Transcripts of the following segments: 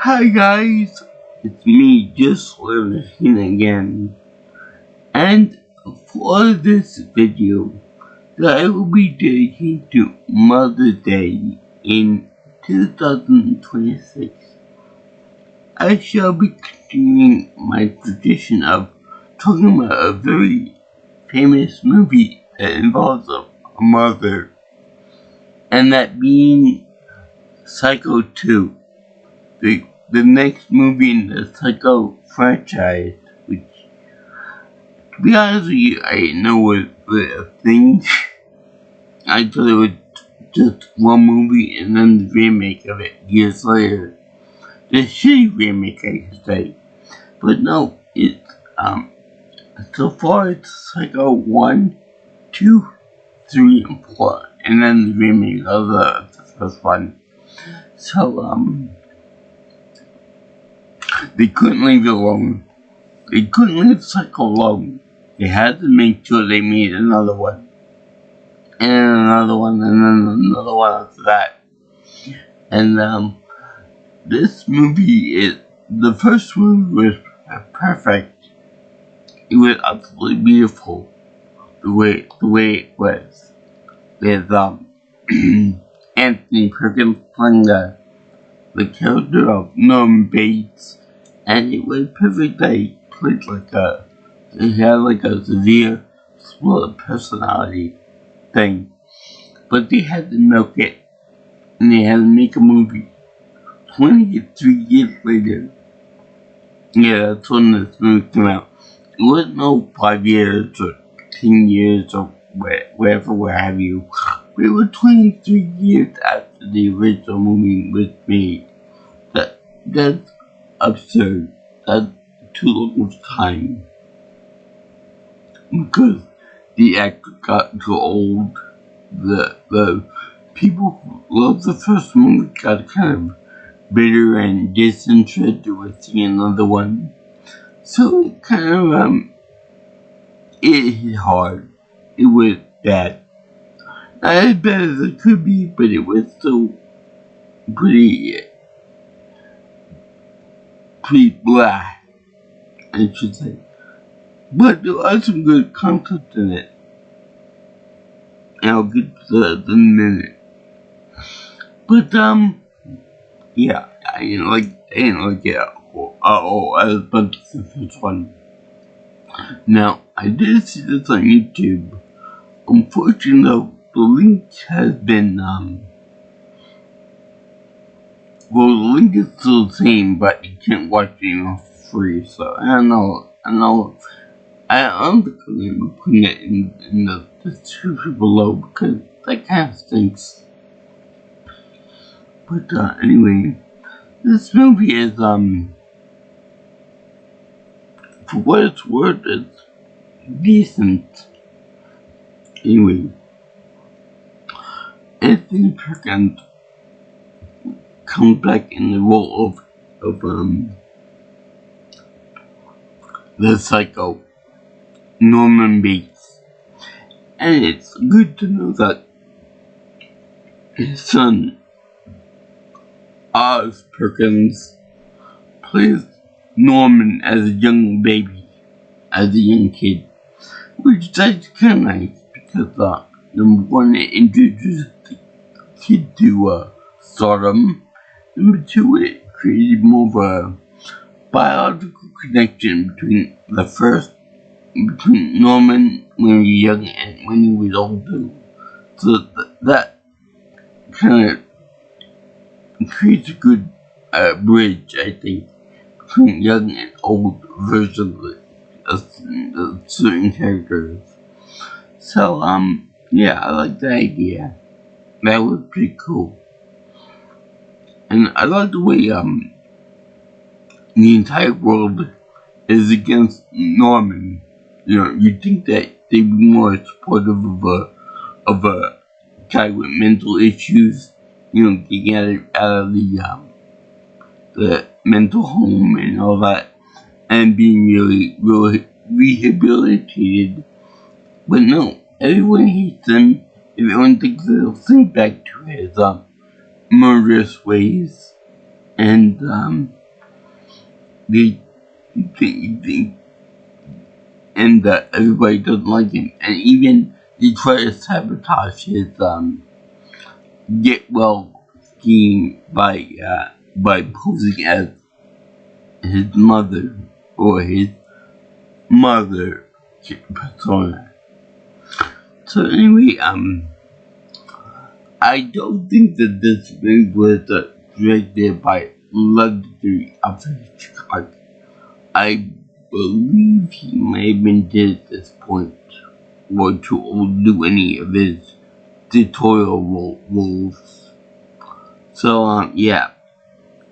Hi guys, it's me, just living again, and for this video that I will be dedicating to Mother's Day in 2026, I shall be continuing my tradition of talking about a very famous movie that involves a mother, and that being Psycho 2. The next movie in the Psycho franchise, which, to be honest with you, I didn't know was a thing. I thought it was just one movie and then the remake of it years later. The shitty remake, I should say. But no, so far it's Psycho 1, 2, 3, and 4, and then the remake of the first one. So, they couldn't leave it alone. They couldn't leave Psycho alone. They had to make sure they made another one. And another one, and then another one after that. And, this movie is, the first movie was perfect. It was absolutely beautiful. The way it was. With, Anthony Perkins playing the character of Norman Bates. And it was perfect that he played he had like a severe split personality thing. But they had to milk it, and they had to make a movie. 23 years later, yeah, that's when this movie came out. It wasn't no 5 years or 10 years or whatever, what have you. But it was 23 years after the original movie was made. That's absurd. That's too long of time. Because the actor got too old. The people who loved the first movie got kind of bitter and disinterested with seeing another one. So it kind of, it hit hard. It was bad. Not as bad as it could be, but it was still pretty blah, I should say. But there was some good content in it. And I'll get to that in a minute. But, yeah, I didn't like it at all as much as the first one. Now, I did see this on YouTube. Unfortunately, the link has been, well, the link is still the same, but you can't watch it for free, so I don't know. I'm putting it in the description below because that kind of stinks. But, anyway, this movie is, for what it's worth, it's decent. Anyway, Anthony Perkins comes back in the role of the Psycho, Norman Bates. And it's good to know that his son, Oz Perkins, plays Norman as a young baby, as a young kid. Which is kind of nice because, number one, it introduced the kid to stardom. Number two, it created more of a biological connection between Norman when he was young and when he was older. So that kind of creates a good bridge, I think, between young and old versions of certain characters. So, yeah, I like the idea. That was pretty cool. And I like the way, the entire world is against Norman. You know, you'd think that they'd be more supportive of a guy with mental issues, you know, getting out of the mental home and all that, and being really rehabilitated. But no, everyone hates him. Everyone thinks they'll sink back to his murderous ways. and they think and everybody doesn't like him, and even they try to sabotage his get well scheme by posing as his mother or his mother persona. So anyway, I don't think that this movie was directed by legendary Alfred Hitchcock. I believe he may have been dead at this point, or too old to do any of his tutorial roles. So, yeah.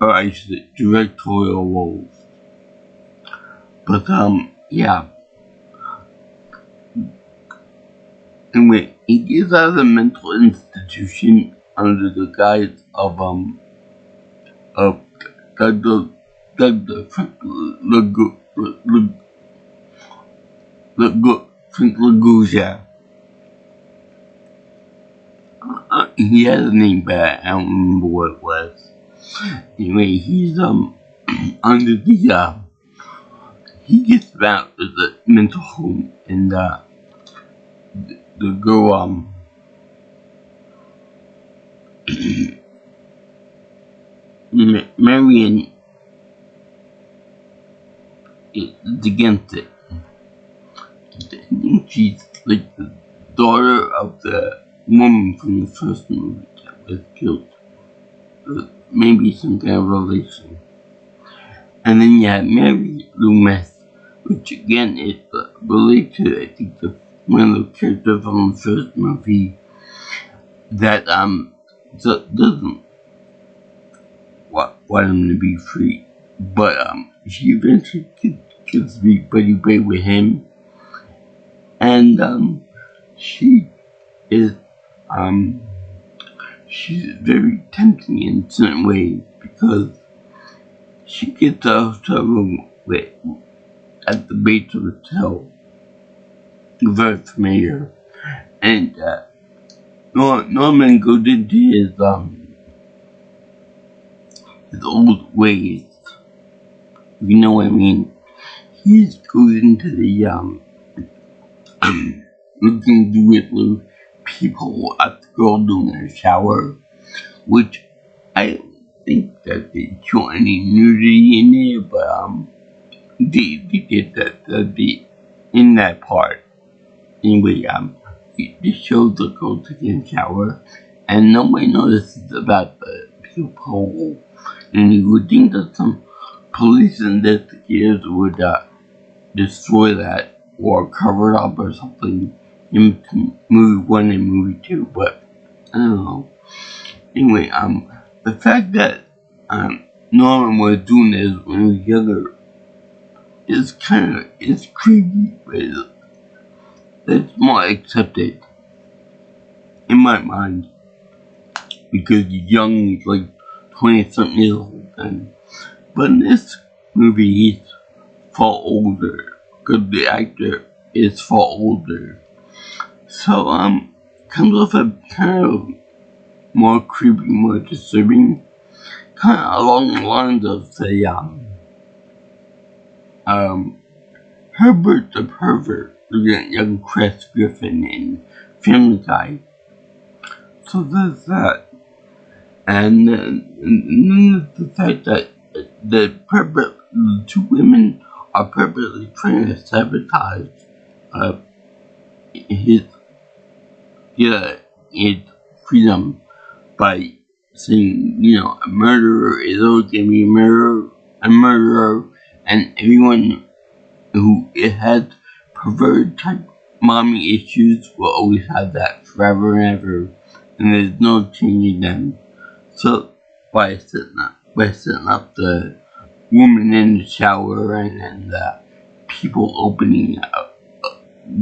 Or I should say, directorial roles. But, yeah. Anyway, he gets out of the mental institution under the guise of Dr. Frank Laguzia. He has a name, but I don't remember what it was. Anyway, he's under the he gets out of the mental home, and the girl Marion is against it. She's like the daughter of the woman from the first movie that was killed. Maybe some kind of relation. And then you have Mary Loomis, which again is related to, I think, one of the characters from the first movie that doesn't want him to be free. But she eventually gets to be buddy with him. And she is she's very tempting in certain ways because she gets out of her room at the base of the hill, very familiar, and Norman goes into his old ways, if you know what I mean. He goes into the looking through people at the girl doing her shower, which I don't think that they show any nudity in there, but they did that in that part. Anyway, it shows the girl taking a shower, and nobody notices about the peephole, and you would think that some police investigators would destroy that or cover it up or something in movie 1 and movie 2, but I don't know. Anyway, the fact that Norman was doing this when he was younger is creepy, but it's more accepted in my mind because he's young, he's like 20-something years old, but in this movie he's far older because the actor is far older. So, comes off a kind of more creepy, more disturbing, kind of along the lines of, say, Herbert the Pervert, looking at young Chris Griffin in Family Guy. So there's that. And then the fact that the two women are purposely trying to sabotage his freedom by saying, a murderer is always going to be a murderer, and everyone who has perverted type mommy issues will always have that forever and ever, and there's no changing them. So by setting up the woman in the shower and then the people opening up,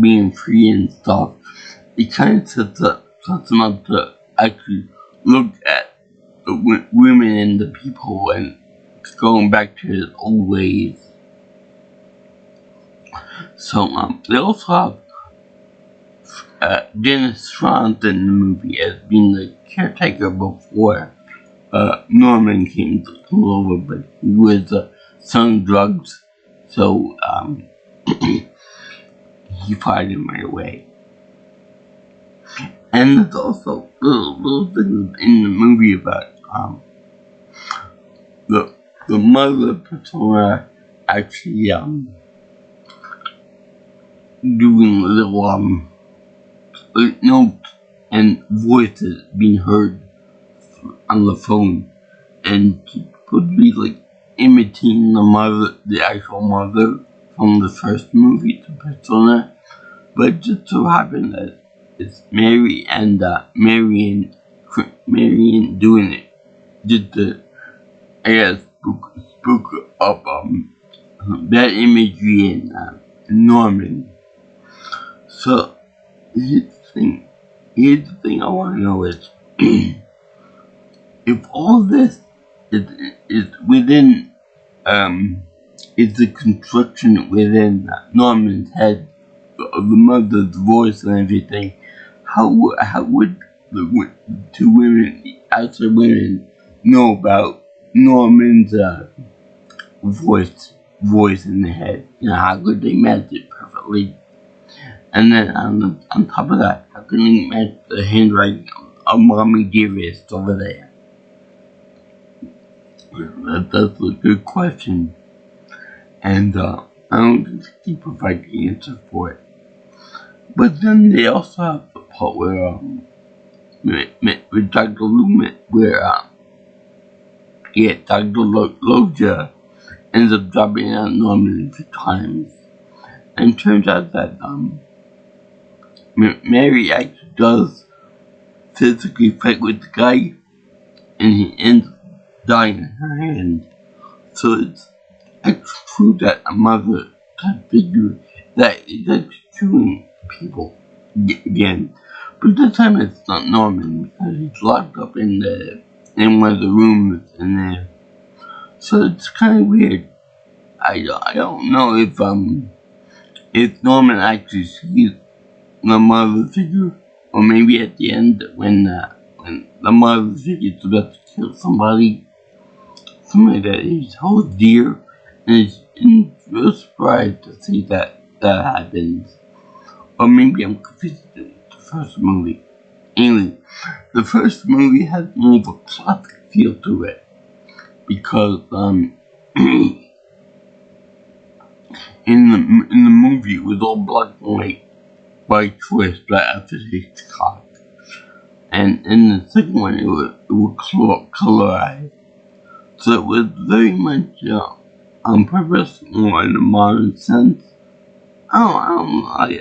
being free and stuff, it kind of sets them up to actually look at the women and the people and going back to his old ways. So they also have Dennis Franz in the movie as being the caretaker before Norman came to come over, but he was selling drugs, so he fired him right away. And there's also little things in the movie about the mother persona actually doing little notes and voices being heard on the phone, and she could be like imitating the actual mother from the first movie, the persona, but it just so happened that it's Mary and Marion doing it, just to, I guess, spook up that imagery in Norman. So here's the thing I want to know is if all this is within is the construction within Norman's head of the mother's voice and everything, how would the two women, outside women, know about Norman's voice in the head? You know, how could they match it perfectly? And then on top of that, how can they match the handwriting of Mommy Dearest over there? That's a good question, and I don't think they provide the answer for it. But then they also have the part where with Dr. Loomis, where Dr. Loja ends up dropping out Norman a few times, and it turns out that Mary actually does physically fight with the guy, and he ends up dying in her hand. So it's true that a mother type figure that is actually chewing people again. But this time it's not Norman, because he's locked up in one of the rooms in there. So it's kind of weird. I don't know if Norman actually sees the mother figure, or maybe at the end when the mother figure is about to kill somebody that he holds dear, and he's real surprised to see that happens. Or maybe I'm confused with the first movie. Anyway, the first movie has more of a classic feel to it, because in the movie it was all black and white choice, but after Hitchcock. And in the second one it was colorized. So it was very much on purpose, more in a modern sense. I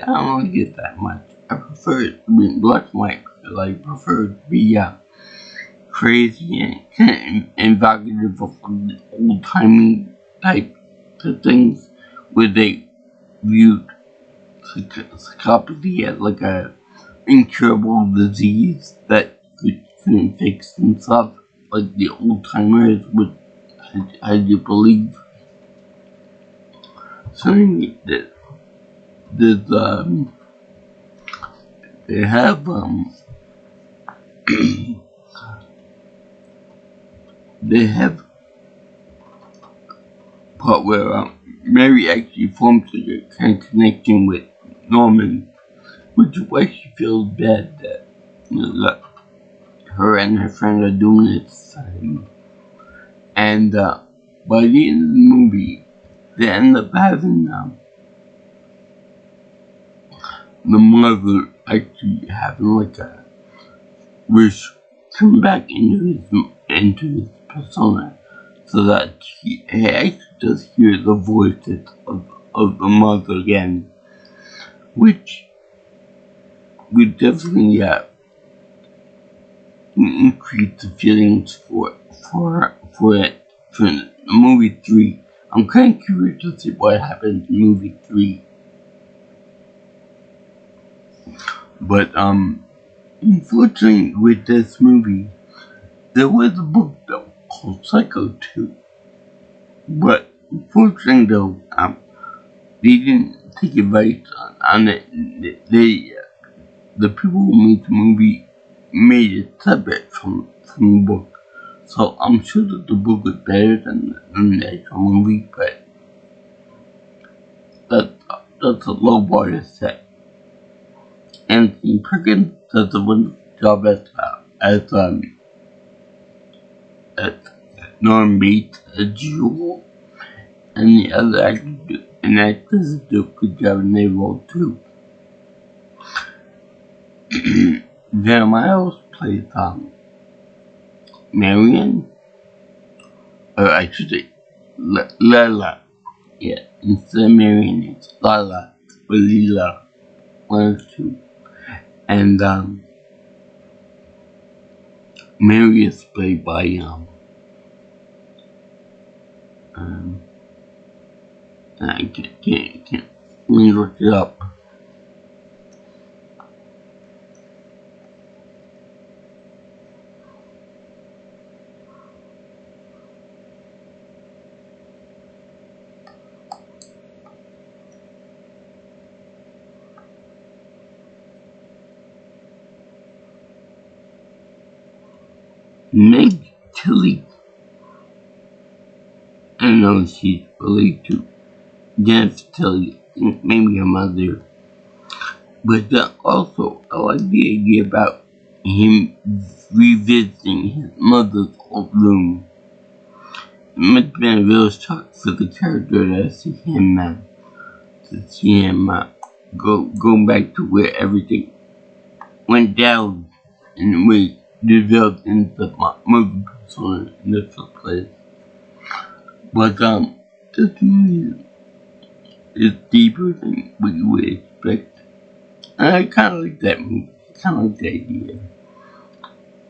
don't like it that much. I prefer it to be in black and white, because I prefer it to be crazy and kind of evocative of old-timey type of things, where they viewed psychopathy as like a incurable disease that couldn't fix themselves, like the old-timers would had you believe. So they have they have part where Mary actually forms a kind of connection with Norman, which is why she feels bad that, that her and her friend are doing it. And by the end of the movie, they end up having the mother actually having like a wish come back into his persona, so that he actually does hear the voices of the mother again, which would definitely increase the feelings for movie 3. I'm kind of curious to see what happens in movie 3. But unfortunately, with this movie, there was a book though called Psycho 2. But unfortunately, though, they didn't take advice on it. The people who made the movie made it separate from the book. So I'm sure that the book was better than the actual movie, but that's a low bar to set. Anthony Perkins does a wonderful job as Norm Bates as usual, and the other actors and actresses do a good job in their role too. Vera Miles plays Marion, or I should say Lala. Yeah, instead of Marion, it's Lala or Lila, one of the two. And Mary is played by I can't let me look it up. Meg Tilly. I know she's related to Jennifer Tilly, maybe her mother. But also, I like the idea about him revisiting his mother's old room. It must have been a real shock for the character to see him go back to where everything went down and we developed into the movie persona in the first place. But this movie is deeper than what you would expect. And I kinda like that movie. I kinda like the idea.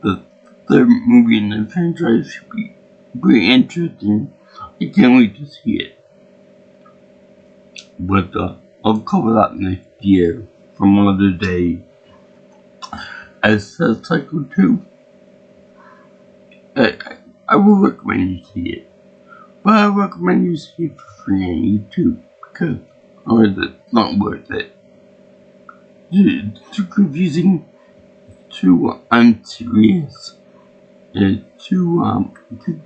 The third movie in the franchise should be pretty interesting. I can't wait to see it. But I'll cover that next year from another day. As Cycle 2, I will recommend you see it. But I recommend you see it for free on YouTube because it's not worth it. It's too confusing, too unserious, and too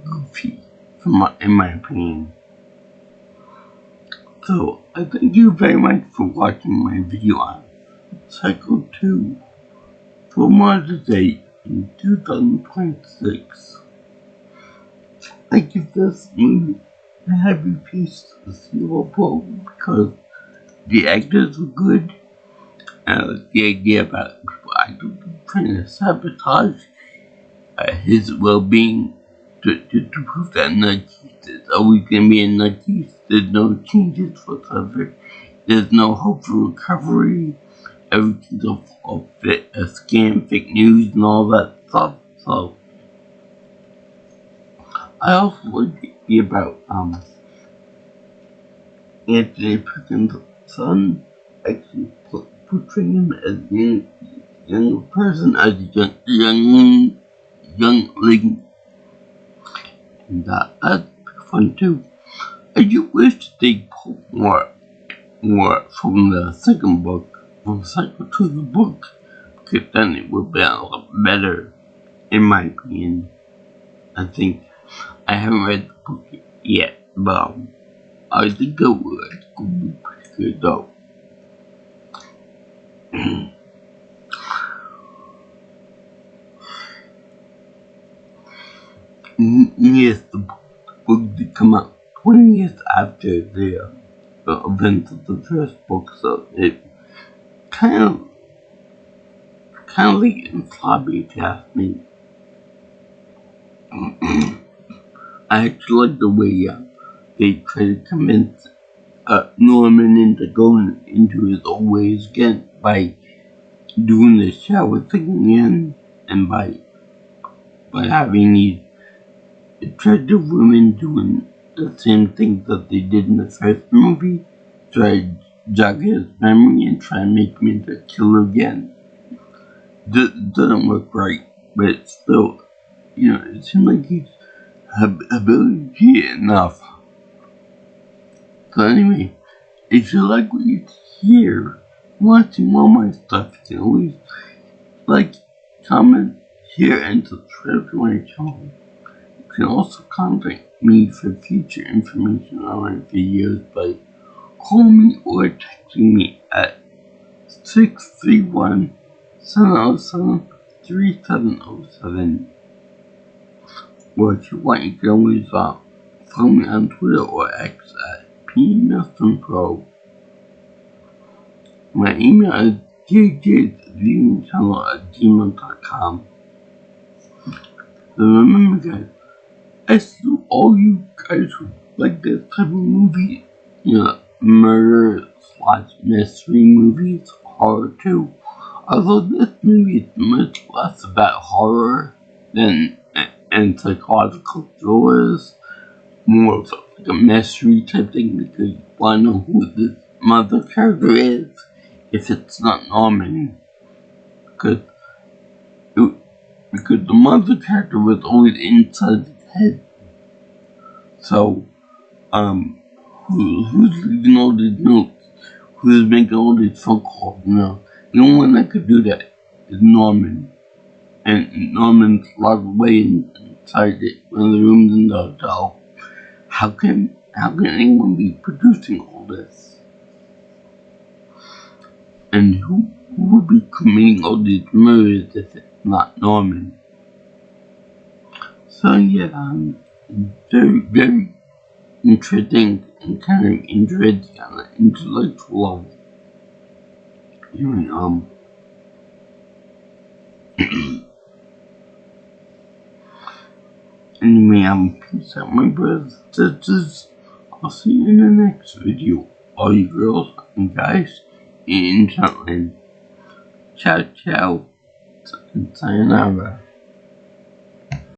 goofy in my opinion. So I thank you very much for watching my video on Cycle 2 for Mother's Day in 2026. I give this movie a heavy piece of silver ball because the actors were good. And the idea about people actively trying to sabotage his well-being to prove that Nutcase is always going to be a Nutcase. There's no changes whatsoever. There's no hope for recovery. Everything's a scam, fake news, and all that stuff. So I also like the idea about Anthony Perkins' son actually portraying him as a young person, as a youngling, and that's fun too. I do wish they pulled more from the second book, from Cycle to the book, because then it would be a lot better, in my opinion. I think I haven't read the book yet, but I think it would be pretty good though. Yes, the book did come out 20 years after the events of the first book, so it kind of late and sloppy if you ask me. I actually like the way they try to convince Norman into going into his old ways again by doing the shower thing again, and by having these attractive women doing the same thing that they did in the first movie, try to jog his memory and try to make him into a killer again. Doesn't work right, but it's still, it seems like he's habilitated enough. So anyway, if you like what you hear, want to see more of my stuff, you can always comment, share, and subscribe to my channel. can also contact me for future information on my videos by calling me or texting me at 631-707-3707. Or if you want, you can always follow me on Twitter or X at PNelsonPro. My email is jjviewingchannel@gmail.com. So remember, guys, as to all you guys who like this type of movie, murder / mystery movies, horror too. Although this movie is much less about horror than and psychological thrillers, more of like a mystery type thing, because you want to know who this mother character is if it's not Norman, because the mother character was always inside his head. So, who's leaving all these notes? Who's making all these phone calls? The only one that could do that is Norman. And Norman's locked away inside one of the rooms in the hotel. How can anyone be producing all this? And who will be committing all these murders if it's not Norman? So yeah, very, very interesting and kind of interesting on an intellectual level. Anyway, peace out, my brothers and sisters. I'll see you in the next video. All you girls and guys in Scotland. Ciao, ciao, and sayonara.